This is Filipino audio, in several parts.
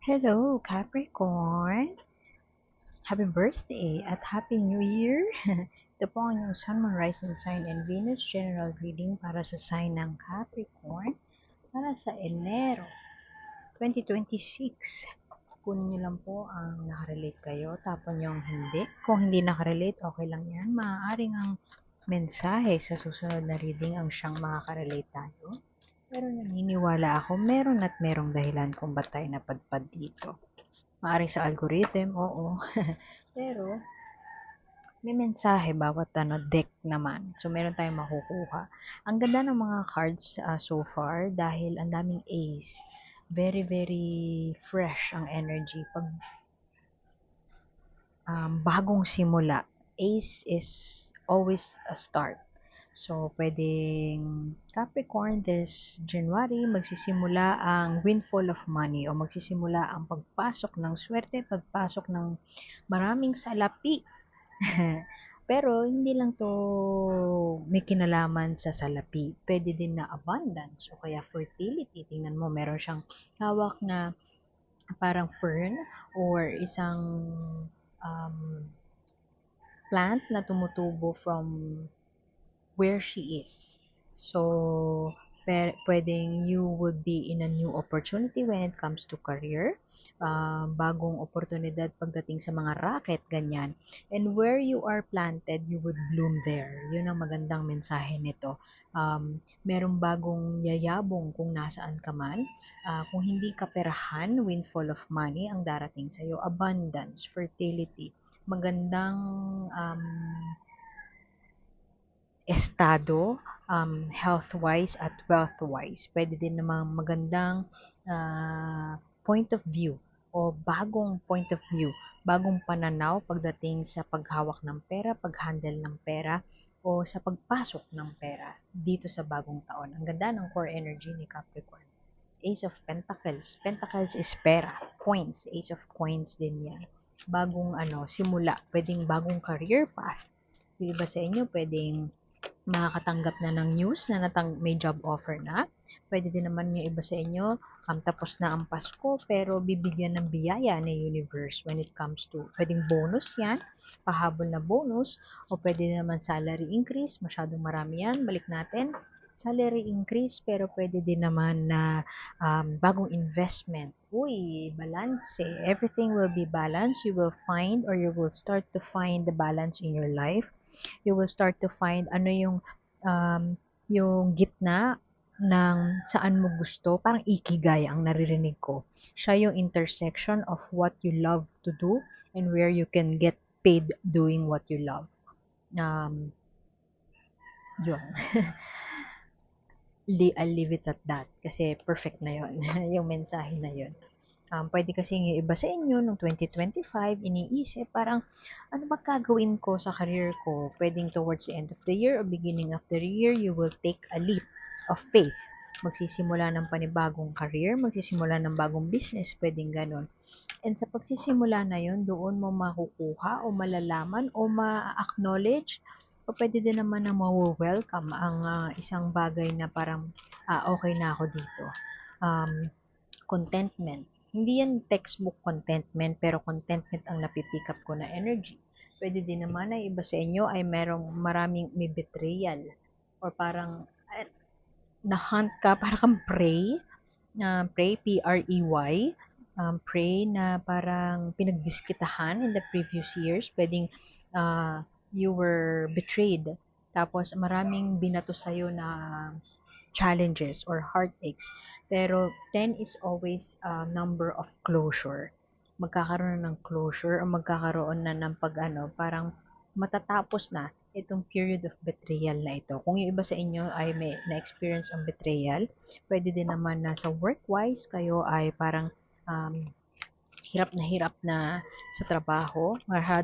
Hello, Capricorn! Happy birthday at Happy New Year! Ito po ang inyong Sun, Moon, Rising Sign and Venus General Reading para sa sign ng Capricorn para sa Enero 2026. Kunin nyo lang po ang nakarelate kayo, tapon nyo ang hindi. Kung hindi nakarelate, okay lang yan. Maaaring ang mensahe sa susunod na reading ang siyang makakarelate tayo. Pero naniniwala ako, meron at merong dahilan kung ba't tayo napadpad dito. Maaaring sa algorithm, oo. Pero, may mensahe bawat deck naman. So, meron tayong makukuha. Ang ganda ng mga cards so far dahil ang daming ace. Very, very fresh ang energy. Pag bagong simula, ace is always a start. So, pwedeng Capricorn this January, magsisimula ang windfall of money o magsisimula ang pagpasok ng swerte, pagpasok ng maraming salapi. Pero hindi lang to may kinalaman sa salapi. Pwede din na abundance o kaya fertility. Tingnan mo, meron siyang hawak na parang fern or isang um, plant na tumutubo from where she is. So, pwedeng you would be in a new opportunity when it comes to career, bagong oportunidad pagdating sa mga racket, ganyan. And where you are planted, you would bloom there. Yun ang magandang mensahe nito. Merong bagong yayabong kung nasaan ka man. Kung hindi ka perahan, windfall of money ang darating sa'yo. Abundance, fertility, magandang estado, health-wise at wealth-wise. Pwede din namang magandang point of view o bagong point of view, bagong pananaw pagdating sa paghawak ng pera, paghandle ng pera, o sa pagpasok ng pera dito sa bagong taon. Ang ganda ng core energy ni Capricorn. Ace of Pentacles. Pentacles is pera. Coins. Ace of Coins din yan. Bagong simula. Pwedeng bagong career path. Yung iba sa inyo, pwedeng makakatanggap na ng news na may job offer na. Pwede din naman yung iba sa inyo, tapos na ang Pasko, pero bibigyan ng biyaya ng universe when it comes to, pwedeng bonus yan, pahabol na bonus, o pwede naman salary increase, masyadong marami yan, balik natin, salary increase, pero pwede din naman na bagong investment. Uy, balance eh. Everything will be balanced. You will find or you will start to find the balance in your life. You will start to find ano yung gitna ng saan mo gusto, parang ikigai ang naririnig ko. Siya yung intersection of what you love to do and where you can get paid doing what you love. Yun. I'll leave it at that kasi perfect na yun, yung mensahe na yun. Pwede kasi yung iba sa inyo nung 2025, iniisip parang ano ba gagawin ko sa career ko? Pwedeng towards the end of the year or beginning of the year, you will take a leap of faith. Magsisimula ng panibagong career, magsisimula ng bagong business, pwedeng ganon. And sa pagsisimula na yon, doon mo makukuha o malalaman o ma-acknowledge o pwede din naman na ma-welcome ang isang bagay na parang okay na ako dito. Contentment. Hindi yan textbook contentment, pero contentment ang napipick up ko na energy. Pwede din naman na iba sa inyo ay may betrayal or parang na-hunt ka, parang kang prey, P-R-E-Y, prey na parang pinagbiskitahan in the previous years. Pwedeng you were betrayed. Tapos maraming binato sa'yo na challenges or heartaches. Pero 10 is always a number of closure. Magkakaroon na ng closure o magkakaroon na ng parang matatapos na itong period of betrayal na ito. Kung yung iba sa inyo ay may na-experience ang betrayal, pwede din naman na sa work-wise kayo ay parang hirap na sa trabaho,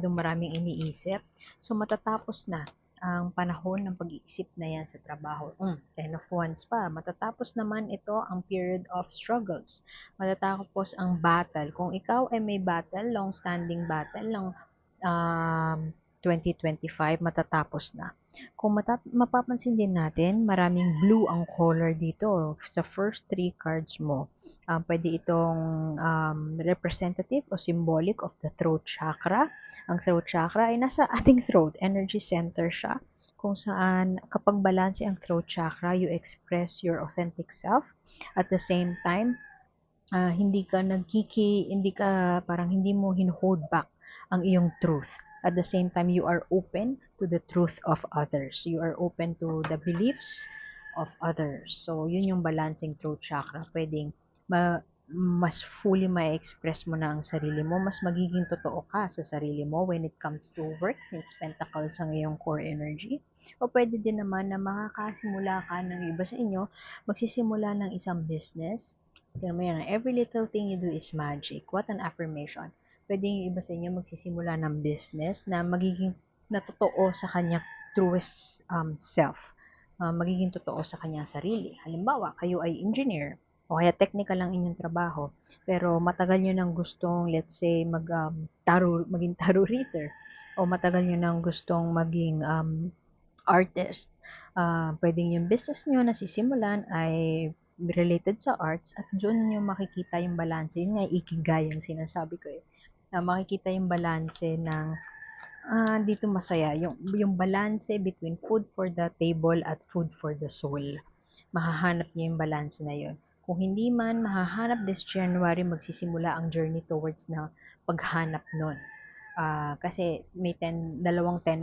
maraming iniisip. So matatapos na ang panahon ng pag-iisip na yan sa trabaho. 10 of Wands pa. Matatapos naman ito ang period of struggles. Matatapos ang battle. Kung ikaw ay may battle, long-standing battle, 2025 matatapos na. Kung mapapansin din natin, maraming blue ang color dito sa first 3 cards mo. Pwede itong representative o symbolic of the throat chakra. Ang throat chakra ay nasa ating throat, energy center siya, kung saan kapag balanse ang throat chakra, you express your authentic self. At the same time, hindi ka parang hindi mo hold back ang iyong truth. At the same time, you are open to the truth of others. You are open to the beliefs of others. So, yun yung balancing throat chakra. Pwedeng mas fully ma-express mo na ang sarili mo, mas magiging totoo ka sa sarili mo when it comes to work, since pentacles ang iyong core energy. O pwede din naman na makakasimula ka ng iba sa inyo, magsisimula ng isang business. Tingnan mo yan, every little thing you do is magic. What an affirmation. Pwede yung iba sa inyo magsisimula ng business na magiging natotoo sa kanyang truest self. Magiging totoo sa kanyang sarili. Halimbawa, kayo ay engineer o kaya technical lang inyong trabaho, pero matagal nyo nang gustong, let's say, maging tarot reader, o matagal nyo nang gustong maging artist. Pwedeng yung business nyo na sisimulan ay related sa arts at doon nyo makikita yung balance. Yun nga, ikigai yung sinasabi ko eh. Makikita yung balanse ng dito masaya. Yung balanse between food for the table at food for the soul. Mahahanap niyo yung balanse na yun. Kung hindi man mahahanap this January, magsisimula ang journey towards na paghanap nun. Kasi may dalawang 10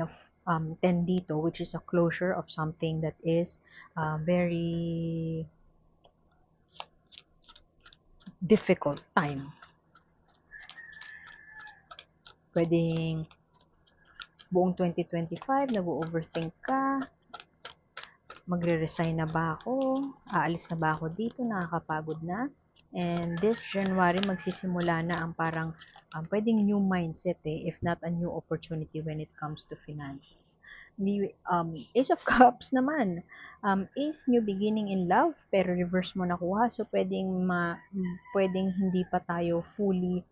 dito, which is a closure of something that is very difficult time. Pwedeng buong 2025, nag-overthink ka, magre-resign na ba ako, aalis na ba ako dito, nakakapagod na. And this January, magsisimula na ang parang pwedeng new mindset if not a new opportunity when it comes to finances. Ace of Cups naman, is new beginning in love, pero reverse mo nakuha, so pwedeng hindi pa tayo fully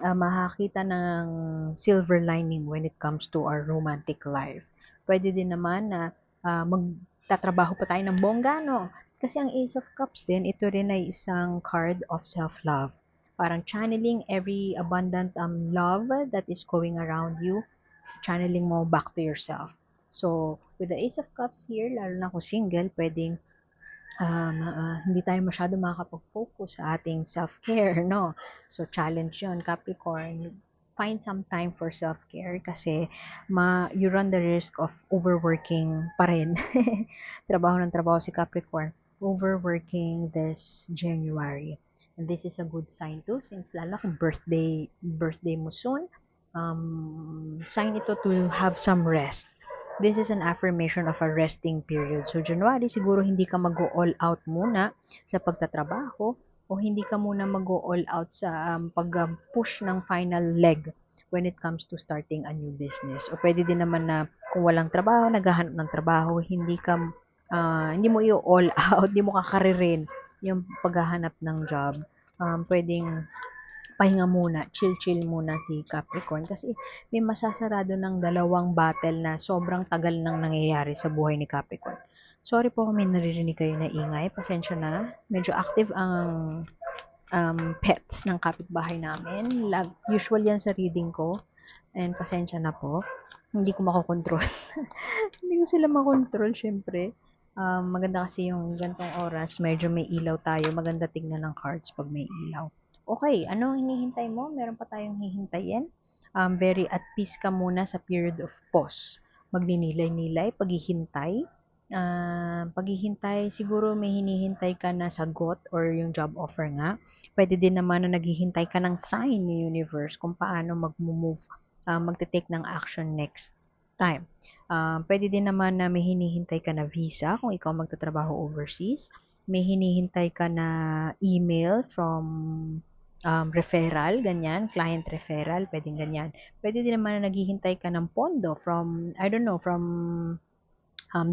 makakita ng silver lining when it comes to our romantic life. Pwede din naman na magtatrabaho pa tayo ng bongga, no? Kasi ang Ace of Cups din, ito rin ay isang card of self-love. Parang channeling every abundant love that is going around you, channeling mo back to yourself. So, with the Ace of Cups here, lalo na kung single, pwedeng hindi tayo masyado makakapag-focus sa ating self-care, no? So, challenge yun, Capricorn. Find some time for self-care kasi you run the risk of overworking pa rin. Trabaho ng trabaho si Capricorn. Overworking this January. And this is a good sign too, since lalo kung birthday mo soon, sign ito to have some rest. This is an affirmation of a resting period. So, January, siguro hindi ka mag-all out muna sa pagtatrabaho o hindi ka muna mag-all out sa pag-push ng final leg when it comes to starting a new business. O pwede din naman na kung walang trabaho, naghahanap ng trabaho, hindi mo i-all out, hindi mo kakaririn yung paghahanap ng job. Pwedeng pahinga muna, chill muna si Capricorn kasi may masasarado ng dalawang battle na sobrang tagal nang nangyayari sa buhay ni Capricorn. Sorry po kung may naririnig kayo na ingay, pasensya na. Medyo active ang pets ng kapitbahay namin. Usual yan sa reading ko and pasensya na po. Hindi ko makokontrol. Hindi ko sila makontrol, syempre. Maganda kasi yung gantong oras, medyo may ilaw tayo. Maganda tignan ng cards pag may ilaw. Okay, ano ang hinihintay mo? Meron pa tayong hihintayin. Very at peace ka muna sa period of pause. Magninilay-nilay, paghihintay. Paghihintay, siguro may hinihintay ka na sagot or yung job offer nga. Pwede din naman na naghihintay ka ng sign ni universe kung paano mag-move, magte-take ng action next time. Pwede din naman na may hinihintay ka na visa kung ikaw magtatrabaho overseas. May hinihintay ka na email from referral, ganyan, client referral, pwedeng ganyan. Pwede din naman na naghihintay ka ng pondo from, I don't know, from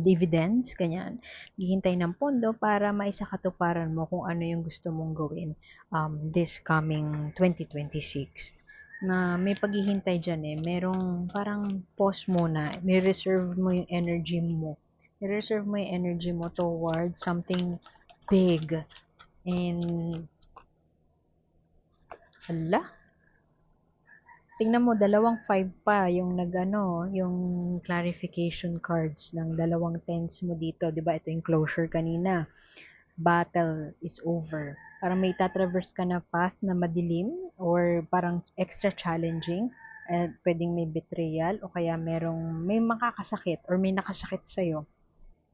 dividends, ganyan. Hihintay ng pondo para maisakatuparan mo kung ano yung gusto mong gawin this coming 2026. na may paghihintay dyan eh. Merong parang pause muna. Ni-reserve mo yung energy mo. Ni-reserve mo yung energy mo towards something big. And, hala, tingnan mo, dalawang 5 pa yung nagano, yung clarification cards ng dalawang tens mo dito. 'Di ba? Ito yung closure kanina. Battle is over. Parang may tatraverse ka na path na madilim or parang extra challenging. Pwedeng may betrayal o kaya may makakasakit or may nakasakit sa'yo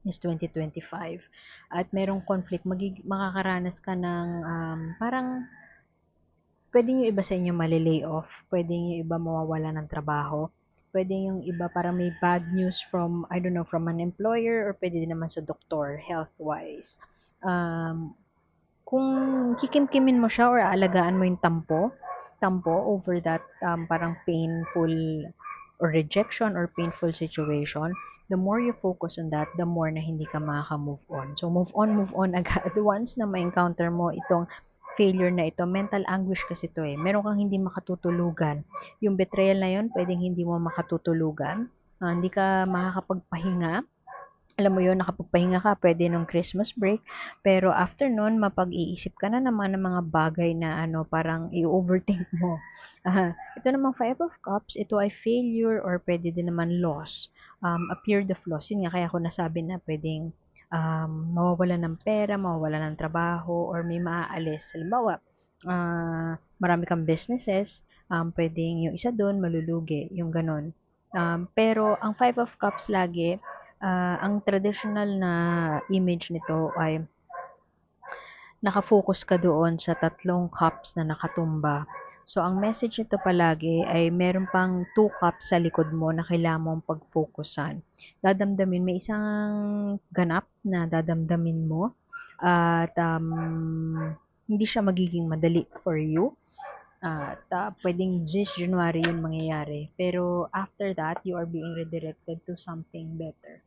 is 2025. At merong conflict, makakaranas ka ng parang pwedeng yung iba sa inyo mali-lay off, pwedeng yung iba mawawala ng trabaho, pwedeng yung iba parang may bad news from, I don't know, from an employer or pwede din naman sa doktor, health-wise. Kung kikimkimin mo siya or aalagaan mo yung tampo over that parang painful or rejection or painful situation, the more you focus on that, the more na hindi ka makaka-move on. So, move on agad. Once na ma-encounter mo itong failure na ito, mental anguish kasi ito eh. Meron kang hindi makatutulugan. Yung betrayal na yun, pwedeng hindi mo makatutulugan. Hindi ka makakapagpahinga. Alam mo yun, nakapagpahinga ka, pwede nung Christmas break, pero after nun, mapag-iisip ka na naman ng mga bagay na parang i-overthink mo. Ito namang Five of Cups, ito ay failure or pwede din naman loss. A period of loss. Yun nga, kaya ako nasabi na pwedeng mawawalan ng pera, mawawalan ng trabaho, or may maaalis. Halimbawa, marami kang businesses, pwedeng yung isa doon malulugi, yung ganon. Pero ang Five of Cups lagi, ang traditional na image nito ay nakafocus ka doon sa tatlong cups na nakatumba. So, ang message nito palagi ay meron pang 2 cups sa likod mo na kailangan mong pag-focusan. Dadamdamin, may isang ganap na dadamdamin mo at hindi siya magiging madali for you. At pwedeng this January yun mangyayari. Pero after that, you are being redirected to something better.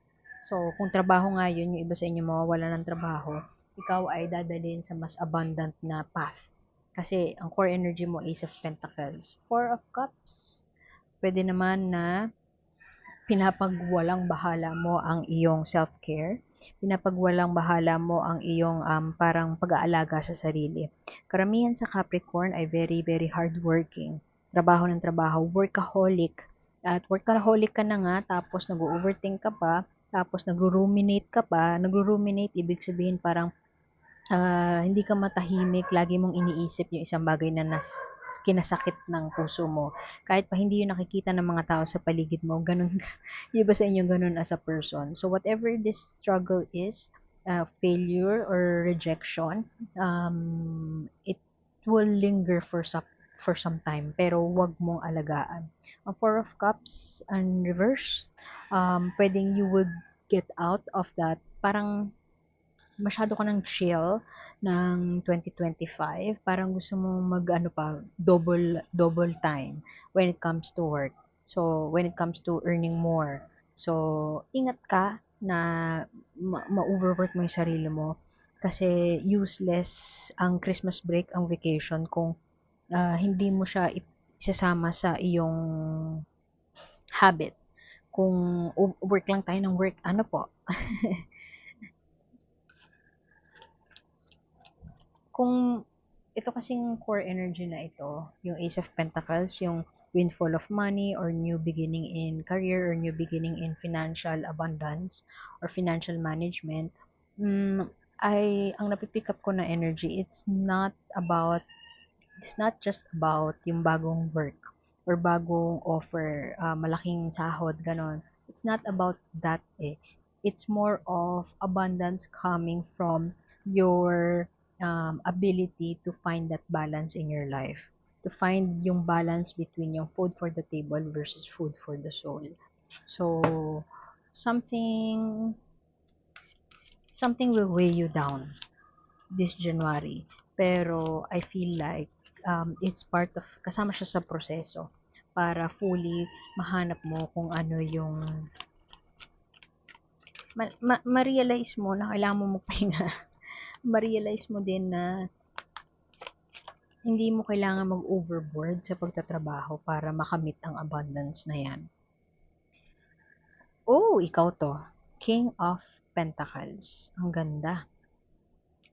So, kung trabaho nga yun, yung iba sa inyo mawawala ng trabaho, ikaw ay dadalhin sa mas abundant na path. Kasi ang core energy mo, Ace of Pentacles. Four of Cups, pwede naman na pinapagwalang bahala mo ang iyong self-care, pinapagwalang bahala mo ang iyong parang pag-aalaga sa sarili. Karamihan sa Capricorn ay very, very hardworking. Trabaho ng trabaho, workaholic. At workaholic ka na nga, tapos nag-overthink ka pa, tapos nagro-ruminate ka pa. Nagro-ruminate, ibig sabihin parang hindi ka matahimik, lagi mong iniisip yung isang bagay na kinasakit ng puso mo. Kahit pa hindi yun nakikita ng mga tao sa paligid mo, ganun ka. Yung iba sa inyo ganun as a person. So whatever this struggle is, failure or rejection, it will linger for some time, pero wag mong alagaan. Ang Four of Cups and reverse, pwedeng you would get out of that, parang masyado ka ng chill ng 2025, parang gusto mong mag-ano pa, double time when it comes to work. So, when it comes to earning more. So, ingat ka na ma-overwork mo yung sarili mo kasi useless ang Christmas break, ang vacation kung hindi mo siya isasama sa iyong habit. Kung work lang tayo ng work, ano po? Kung ito kasing core energy na ito, yung Ace of Pentacles, yung windfall of money or new beginning in career or new beginning in financial abundance or financial management, ay ang napipick up ko na energy, it's not just about yung bagong work or bagong offer, malaking sahod, ganon. It's not about that eh. It's more of abundance coming from your ability to find that balance in your life. To find yung balance between yung food for the table versus food for the soul. So, something something will weigh you down this January. Pero I feel like it's part of, kasama siya sa proseso para fully mahanap mo kung ano yung ma-realize mo na kailangan mo magpahinga. Ma-realize mo din na Hindi mo kailangan mag-overboard sa pagtatrabaho para makamit ang abundance na yan. Oh, ikaw to. King of Pentacles. Ang ganda.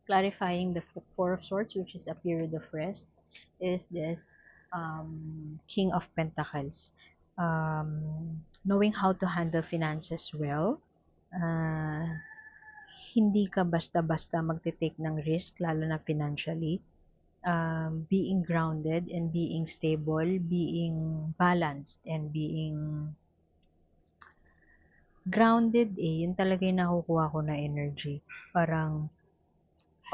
Clarifying the Four of Swords, which is a period of rest, is this King of Pentacles. Knowing how to handle finances well. Uh, Hindi ka basta-basta magte-take ng risk, lalo na financially. Being grounded and being stable, being balanced and being grounded yun talaga yung nakukuha ko na energy. Parang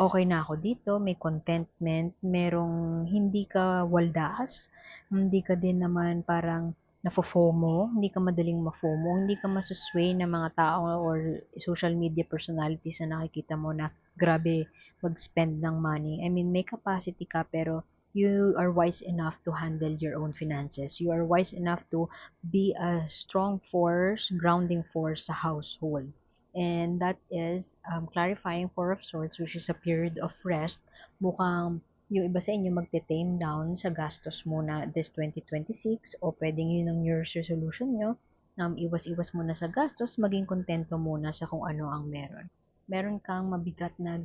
okay na ako dito, may contentment, merong hindi ka waldas, hindi ka din naman parang nafo-FOMO, hindi ka madaling ma-FOMO, hindi ka masusway ng mga tao or social media personalities na nakikita mo na grabe mag-spend ng money. I mean, may capacity ka pero you are wise enough to handle your own finances. You are wise enough to be a strong force, grounding force sa household. And that is clarifying Four of Swords, which is a period of rest. Mukhang yung iba sa inyo magte-tame down sa gastos muna this 2026 o pwedeng yun ang New Year's resolution nyo. Iwas-iwas muna sa gastos, maging kontento muna sa kung ano ang meron. Meron kang mabigat na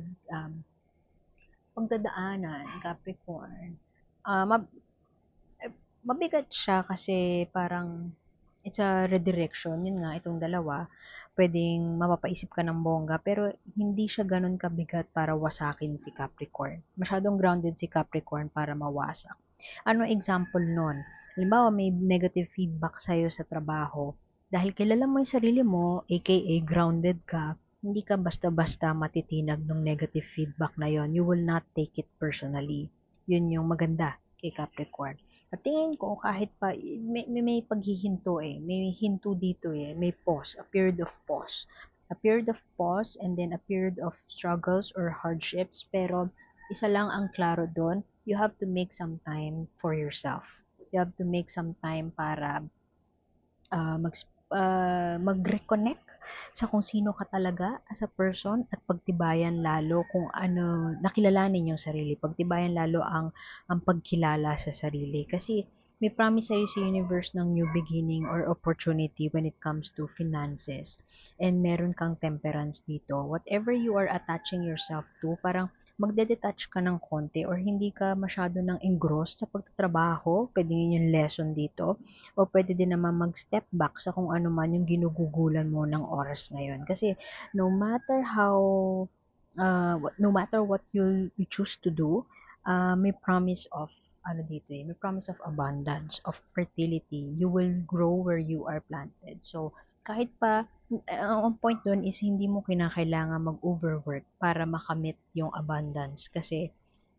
pagdadaanan, Capricorn. Ah, mab- Mabigat siya kasi parang it's a redirection. Yun nga, itong dalawa, pwedeng mapapaisip ka ng bongga, pero hindi siya ganun kabigat para wasakin si Capricorn. Masyadong grounded si Capricorn para mawasak. Ano example nun? Halimbawa, may negative feedback sa'yo sa trabaho. Dahil kilala mo yung sarili mo, aka grounded ka, hindi ka basta-basta matitinag ng negative feedback na yon. You will not take it personally. Yun yung maganda kay Capricorn. At tingin ko kahit pa may paghihinto may hinto dito may pause, a period of pause. A period of pause and then a period of struggles or hardships pero isa lang ang klaro doon, you have to make some time for yourself. You have to make some time para ah, mag mag-reconnect sa kung sino ka talaga as a person at pagtibayan lalo kung ano, nakilalanin yung sarili. Pagtibayan lalo ang pagkilala sa sarili. Kasi may promise sa'yo si universe ng new beginning or opportunity when it comes to finances. And meron kang temperance dito. Whatever you are attaching yourself to, parang magde-detach ka ng konti or hindi ka masyado ng engross sa pagtatrabaho. Pwede yun yung lesson dito o pwede din naman mag-step back sa kung ano man yung ginugugulan mo ng oras ngayon. Kasi no matter how, no matter what you choose to do, may promise of ano dito may promise of abundance, of fertility. You will grow where you are planted. So, kahit pa, ang point doon is hindi mo kinakailangan mag-overwork para makamit yung abundance. Kasi,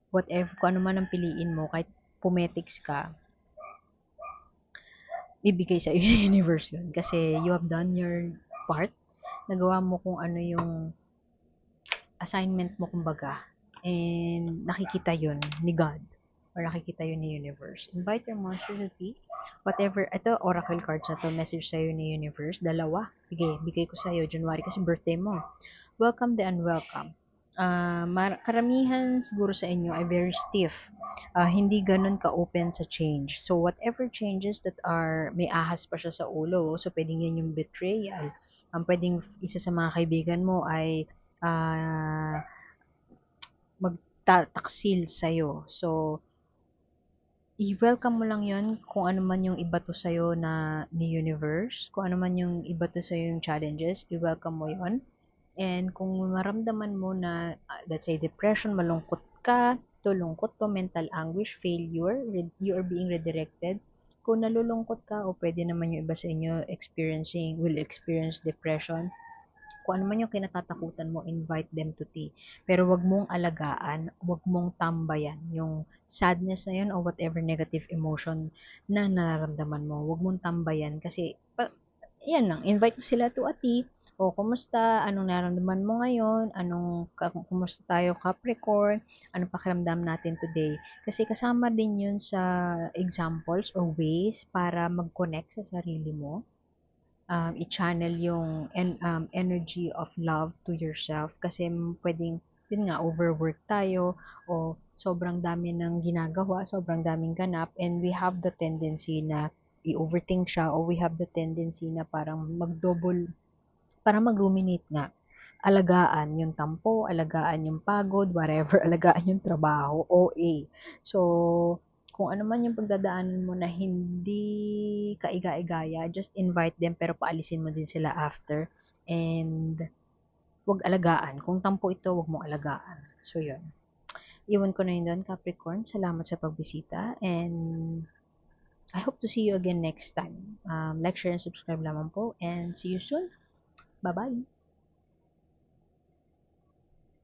whatever, kung ano man ang piliin mo, kahit pumetics ka, ibigay sa iyo ng universe yun. Kasi you have done your part. Nagawa mo kung ano yung assignment mo kumbaga. And nakikita yun ni God. Or nakikita yun ni universe. Invite your monster to be. Whatever. Ito, oracle cards na to. Message sa'yo ni universe. Dalawa. Sige, bigay ko sa'yo. January kasi birthday mo. Welcome the unwelcome. Karamihan siguro sa inyo ay very stiff. Hindi ganun ka-open sa change. So, whatever changes that are, may ahas pa siya sa ulo. So, pwedeng yan yung betrayal. Pwedeng isa sa mga kaibigan mo ay uh, magtataksil sa'yo. So, i-welcome mo lang yon kung ano man yung ibato sa'yo na ni universe, kung ano man yung ibato sa'yo yung challenges, i-welcome mo yon. And kung maramdaman mo na, let's say, depression, malungkot ka, lungkot to, mental anguish, failure, you are being redirected, kung nalulungkot ka, o pwede naman yung iba sa inyo will experience depression, kung ano man yung kinatatakutan mo, invite them to tea. Pero wag mong alagaan, wag mong tambayan yung sadness na yun o whatever negative emotion na nararamdaman mo. Wag mong tambayan kasi, yan lang, invite mo sila to a tea. O, kumusta? Anong nararamdaman mo ngayon? Kumusta tayo Capricorn? Anong pakiramdam natin today? Kasi kasama din yun sa examples or ways para mag-connect sa sarili mo, i-channel yung energy of love to yourself kasi pwedeng yun nga, overwork tayo o sobrang dami ng ginagawa, sobrang daming ganap, and we have the tendency na i-overthink siya o we have the tendency na parang parang mag-ruminate nga. Alagaan yung tampo, alagaan yung pagod, whatever, alagaan yung trabaho, OA. So, kung ano man yung pagdadaanan mo na hindi kaiga-igaya, just invite them pero paalisin mo din sila after. And wag alagaan. Kung tampo ito, wag mong alagaan. So, yun. Iwan ko na yun doon, Capricorn. Salamat sa pagbisita. And I hope to see you again next time. Like, share, and subscribe lamang po. And see you soon. Bye-bye.